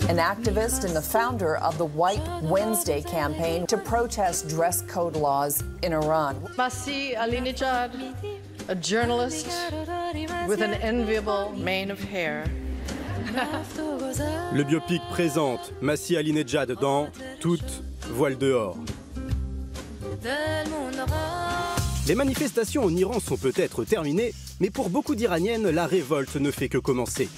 an activist and the founder of the White Wednesday campaign to protest dress code laws in Iran. Masih Alinejad, a journalist with an enviable mane of hair. Le biopic présente Masih Alinejad dans Toutes voiles dehors. Les manifestations en Iran sont peut-être terminées, mais pour beaucoup d'Iraniennes, la révolte ne fait que commencer.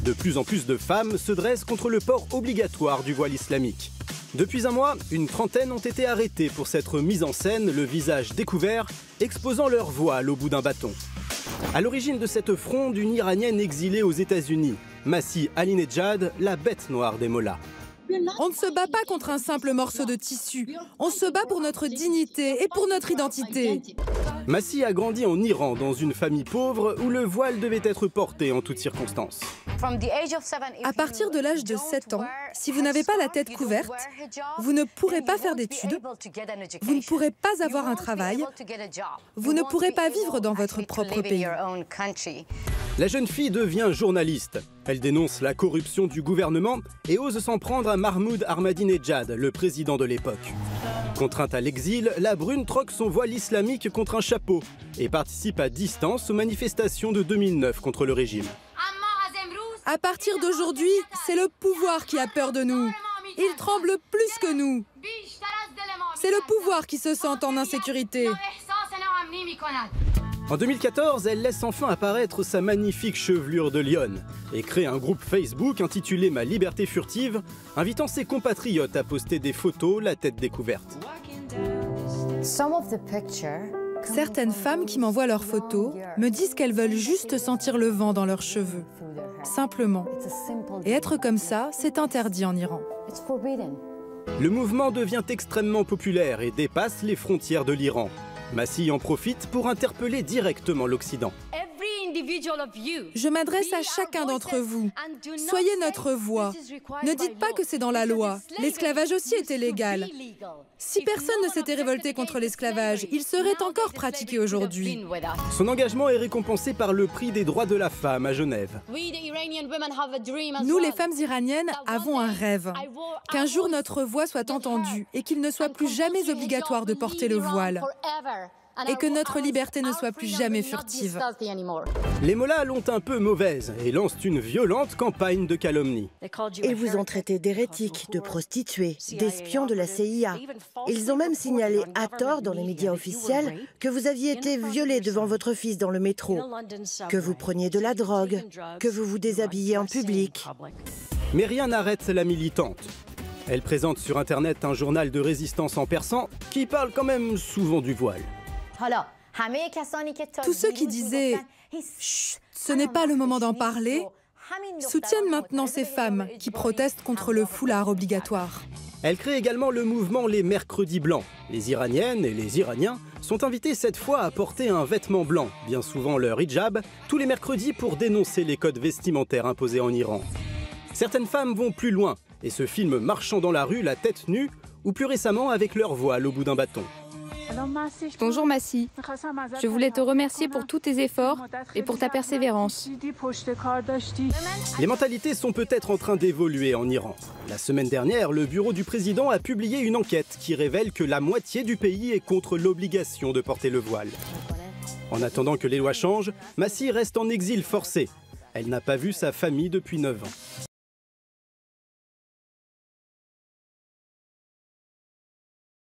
De plus en plus de femmes se dressent contre le port obligatoire du voile islamique. Depuis un mois, une trentaine ont été arrêtées pour s'être mises en scène, le visage découvert, exposant leur voile au bout d'un bâton. À l'origine de cette fronde, une Iranienne exilée aux États-Unis, Masih Alinejad, la bête noire des mollahs. On ne se bat pas contre un simple morceau de tissu. On se bat pour notre dignité et pour notre identité. Masih a grandi en Iran, dans une famille pauvre où le voile devait être porté en toutes circonstances. À partir de l'âge de 7 ans, si vous n'avez pas la tête couverte, vous ne pourrez pas faire d'études, vous ne pourrez pas avoir un travail, vous ne pourrez pas vivre dans votre propre pays. La jeune fille devient journaliste. Elle dénonce la corruption du gouvernement et ose s'en prendre à Mahmoud Ahmadinejad, le président de l'époque. Contrainte à l'exil, la brune troque son voile islamique contre un chapeau et participe à distance aux manifestations de 2009 contre le régime. À partir d'aujourd'hui, c'est le pouvoir qui a peur de nous. Il tremble plus que nous. C'est le pouvoir qui se sent en insécurité. En 2014, elle laisse enfin apparaître sa magnifique chevelure de lionne et crée un groupe Facebook intitulé Ma liberté furtive, invitant ses compatriotes à poster des photos la tête découverte. Certaines femmes qui m'envoient leurs photos me disent qu'elles veulent juste sentir le vent dans leurs cheveux. Simplement. Et être comme ça, c'est interdit en Iran. Le mouvement devient extrêmement populaire et dépasse les frontières de l'Iran. Masih en profite pour interpeller directement l'Occident. Je m'adresse à chacun d'entre vous. Soyez notre voix. Ne dites pas que c'est dans la loi. L'esclavage aussi était légal. Si personne ne s'était révolté contre l'esclavage, il serait encore pratiqué aujourd'hui. Son engagement est récompensé par le prix des droits de la femme à Genève. Nous, les femmes iraniennes, avons un rêve. Qu'un jour notre voix soit entendue et qu'il ne soit plus jamais obligatoire de porter le voile. Et que notre liberté ne soit plus jamais furtive. Les mollahs l'ont un peu mauvaise et lancent une violente campagne de calomnie. Ils vous ont traité d'hérétiques, de prostituées, d'espions de la CIA. Ils ont même signalé à tort dans les médias officiels que vous aviez été violée devant votre fils dans le métro, que vous preniez de la drogue, que vous vous déshabilliez en public. Mais rien n'arrête la militante. Elle présente sur Internet un journal de résistance en persan qui parle quand même souvent du voile. Tous ceux qui disaient « Chut, ce n'est pas le moment d'en parler » soutiennent maintenant ces femmes qui protestent contre le foulard obligatoire. Elle crée également le mouvement Les Mercredis Blancs. Les Iraniennes et les Iraniens sont invités cette fois à porter un vêtement blanc, bien souvent leur hijab, tous les mercredis pour dénoncer les codes vestimentaires imposés en Iran. Certaines femmes vont plus loin et se filment marchant dans la rue la tête nue ou plus récemment avec leur voile au bout d'un bâton. Bonjour Masih, je voulais te remercier pour tous tes efforts et pour ta persévérance. Les mentalités sont peut-être en train d'évoluer en Iran. La semaine dernière, le bureau du président a publié une enquête qui révèle que la moitié du pays est contre l'obligation de porter le voile. En attendant que les lois changent, Masih reste en exil forcé. Elle n'a pas vu sa famille depuis 9 ans.